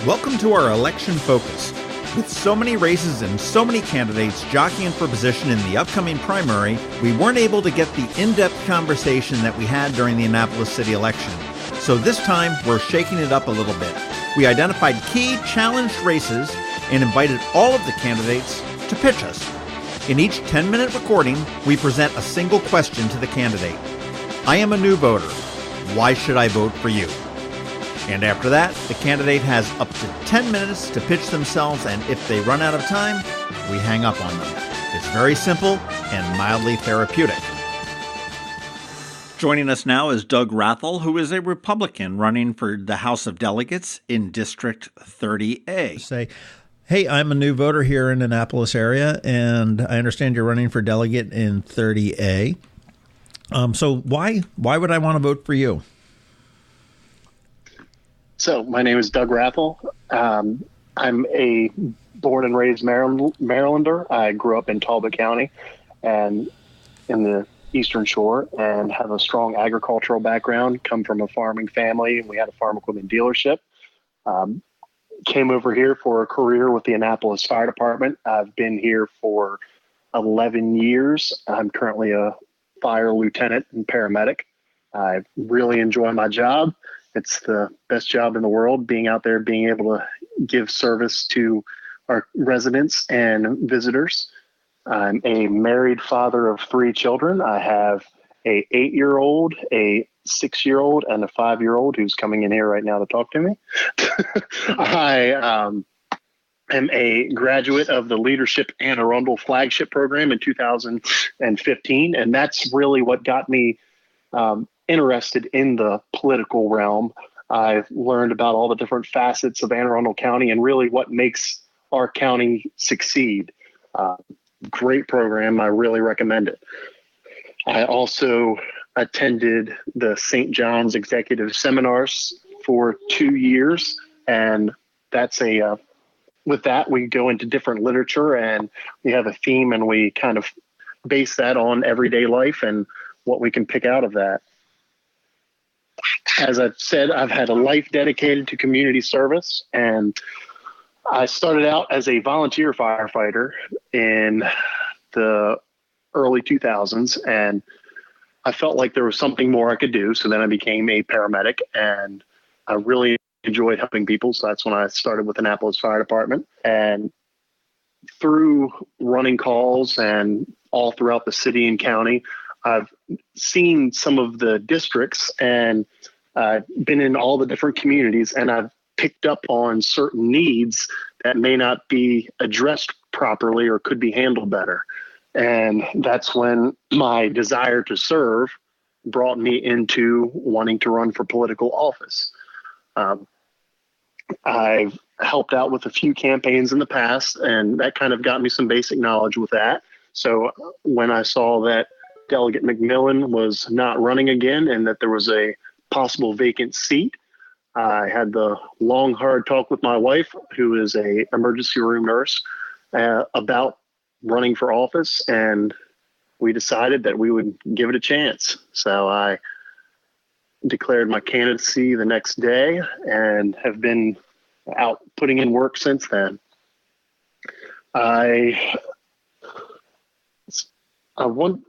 Welcome to our election focus. With so many races and so many candidates jockeying for position in the upcoming primary, we weren't able to get the in-depth conversation that we had during the Annapolis city election. So this time, we're shaking it up a little bit. We identified key challenged races and invited all of the candidates to pitch us. In each 10-minute recording, we present a single question to the candidate. I am a new voter. Why should I vote for you? And after that, the candidate has up to 10 minutes to pitch themselves, and if they run out of time, we hang up on them. It's very simple and mildly therapeutic. Joining us now is Doug Rathell, who is a Republican running for the House of Delegates in District 30A. Say, hey, I'm a new voter here in Annapolis area, and I understand you're running for delegate in 30A. So why would I want to vote for you? So my name is Doug Rathell. I'm a born and raised Marylander. I grew up in Talbot County and in the Eastern Shore and have a strong agricultural background, come from a farming family. We had a farm equipment dealership. Came over here for a career with the Annapolis Fire Department. I've been here for 11 years. I'm currently a fire lieutenant and paramedic. I really enjoy my job. It's the best job in the world, being out there, being able to give service to our residents and visitors. I'm a married father of 3 children. I have a 8-year-old, a 6-year-old, and a 5-year-old who's coming in here right now to talk to me. I am a graduate of the Leadership Anne Arundel Flagship Program in 2015, and that's really what got me interested in the political realm. I've learned about all the different facets of Anne Arundel County and really what makes our county succeed. Great program. I really recommend it. I also attended the St. John's Executive Seminars for 2 years, and that's with that, we go into different literature and we have a theme and we kind of base that on everyday life and what we can pick out of that. As I've said, I've had a life dedicated to community service, and I started out as a volunteer firefighter in the early 2000s, and I felt like there was something more I could do. So then I became a paramedic, and I really enjoyed helping people. So that's when I started with Annapolis Fire Department. And through running calls and all throughout the city and county, I've seen some of the districts and been in all the different communities, and I've picked up on certain needs that may not be addressed properly or could be handled better. And that's when my desire to serve brought me into wanting to run for political office. I've helped out with a few campaigns in the past, and that kind of got me some basic knowledge with that. So when I saw that Delegate McMillan was not running again and that there was a possible vacant seat, I had the long, hard talk with my wife, who is a emergency room nurse, about running for office, and we decided that we would give it a chance. So I declared my candidacy the next day and have been out putting in work since then.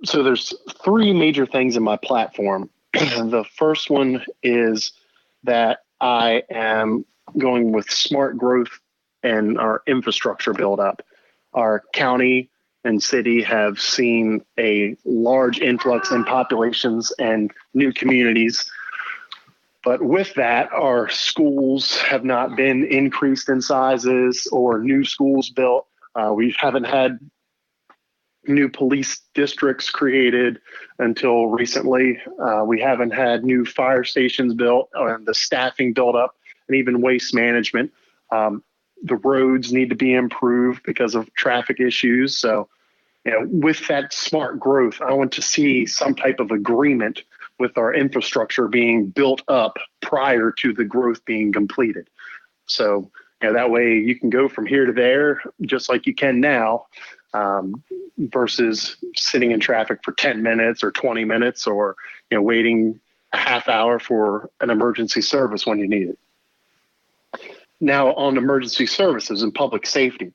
So there's 3 major things in my platform. The first one is that I am going with smart growth and our infrastructure buildup. Our county and city have seen a large influx in populations and new communities. But with that, our schools have not been increased in sizes or new schools built. We haven't had new police districts created until recently. We haven't had new fire stations built, and the staffing built up, and even waste management. The roads need to be improved because of traffic issues. So, with that smart growth, I want to see some type of agreement with our infrastructure being built up prior to the growth being completed. So, that way you can go from here to there, just like you can now, versus sitting in traffic for 10 minutes or 20 minutes or, waiting a half hour for an emergency service when you need it. now on emergency services and public safety.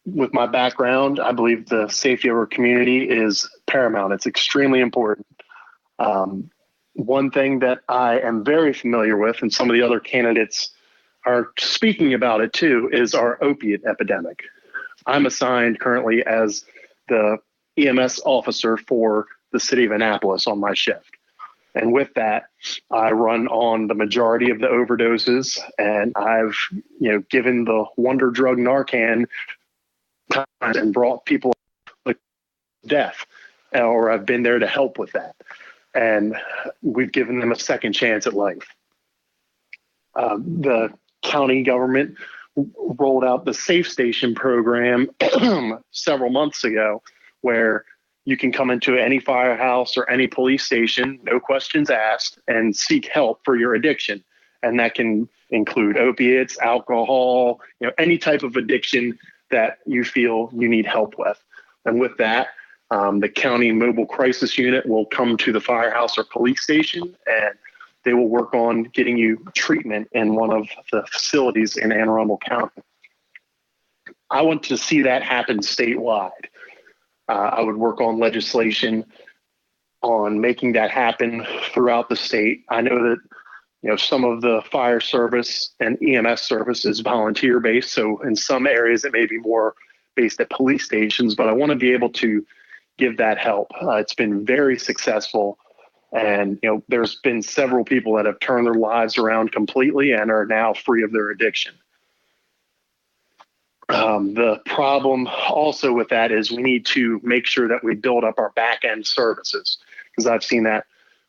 With my background, I believe the safety of our community is paramount. It's extremely important. One thing that I am very familiar with, and some of the other candidates are speaking about it too, is our opiate epidemic. I'm assigned currently as the EMS officer for the city of Annapolis on my shift. And with that, I run on the majority of the overdoses, and I've, given the wonder drug Narcan and brought people to death, or I've been there to help with that. And we've given them a second chance at life. The county government rolled out the Safe Station program several months ago, where you can come into any firehouse or any police station, no questions asked, and seek help for your addiction. And that can include opiates, alcohol, any type of addiction that you feel you need help with. And with that, the county mobile crisis unit will come to the firehouse or police station, and they will work on getting you treatment in one of the facilities in Anne Arundel County. I want to see that happen statewide. I would work on legislation on making that happen throughout the state. I know that some of the fire service and EMS service is volunteer based. So in some areas it may be more based at police stations, but I want to be able to give that help. It's been very successful. And, there's been several people that have turned their lives around completely and are now free of their addiction. The problem also with that is we need to make sure that we build up our back end services, because I've seen that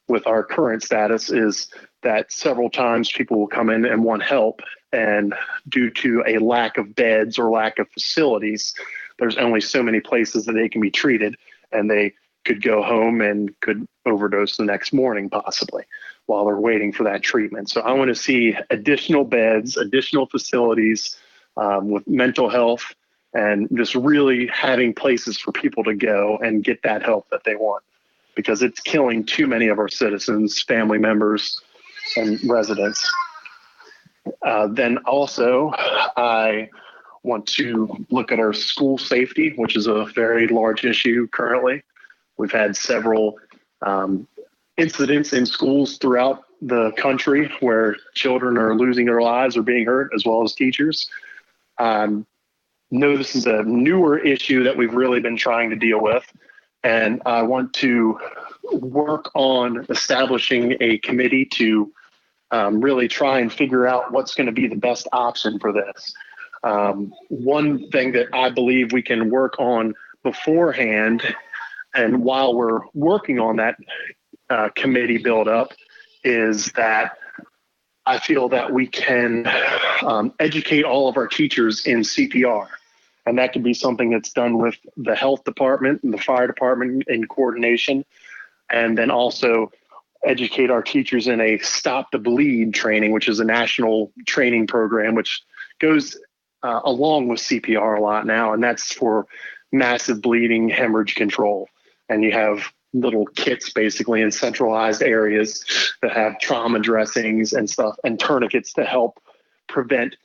with our current status is that several times people will come in and want help, and due to a lack of beds or lack of facilities, there's only so many places that they can be treated, and they could go home and could overdose the next morning possibly while they're waiting for that treatment. So I want to see additional beds, additional facilities with mental health, and just really having places for people to go and get that help that they want, because it's killing too many of our citizens, family members, and residents. Then also, I want to look at our school safety, which is a very large issue currently. We've had several incidents in schools throughout the country where children are losing their lives or being hurt, as well as teachers. No, this is a newer issue that we've really been trying to deal with, and I want to work on establishing a committee to really try and figure out what's going to be the best option for this. One thing that I believe we can work on beforehand, and while we're working on that committee build up, is that I feel that we can educate all of our teachers in CPR. And that could be something that's done with the health department and the fire department in coordination. And then also educate our teachers in a Stop the Bleed training, which is a national training program, which goes along with CPR a lot now. And that's for massive bleeding, hemorrhage control. And you have little kits basically in centralized areas that have trauma dressings and stuff and tourniquets to help prevent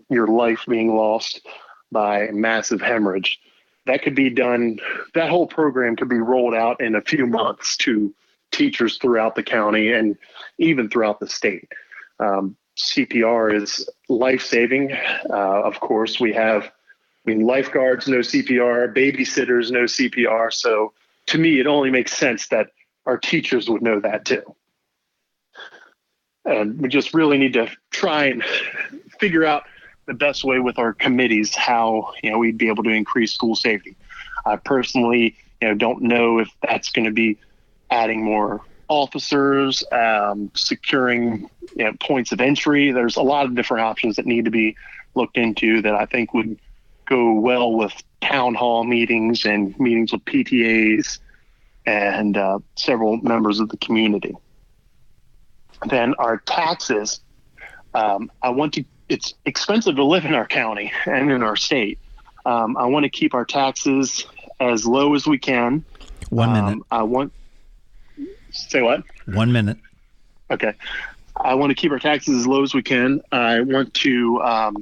your life being lost by massive hemorrhage. That could be done. That whole program could be rolled out in a few months to teachers throughout the county and even throughout the state. CPR is life-saving. Of course, we have lifeguards know CPR, babysitters know CPR. So to me, it only makes sense that our teachers would know that too. And we just really need to try and figure out the best way with our committees, how, we'd be able to increase school safety. I personally, don't know if that's going to be adding more officers, securing, points of entry. There's a lot of different options that need to be looked into that I think would go well with town hall meetings and meetings with PTAs and several members of the community. Then our taxes, it's expensive to live in our county and in our state. I want to keep our taxes as low as we can. 1 minute. Say what? 1 minute. Okay. I want to keep our taxes as low as we can. I want to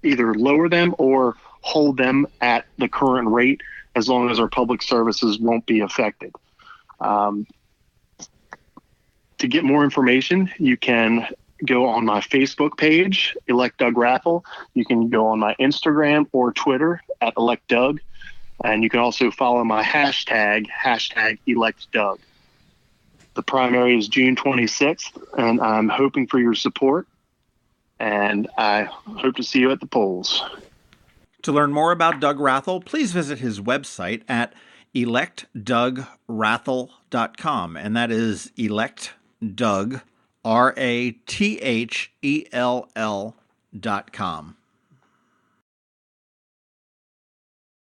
either lower them or hold them at the current rate as long as our public services won't be affected. To get more information, you can go on my Facebook page, Elect Doug Rathell. You can go on my Instagram or Twitter at Elect Doug. And you can also follow my hashtag Elect Doug. The primary is June 26th, and I'm hoping for your support. And I hope to see you at the polls. To learn more about Doug Rathell, please visit his website at electdougrathell.com. And that is Elect Doug, RATHELL.com.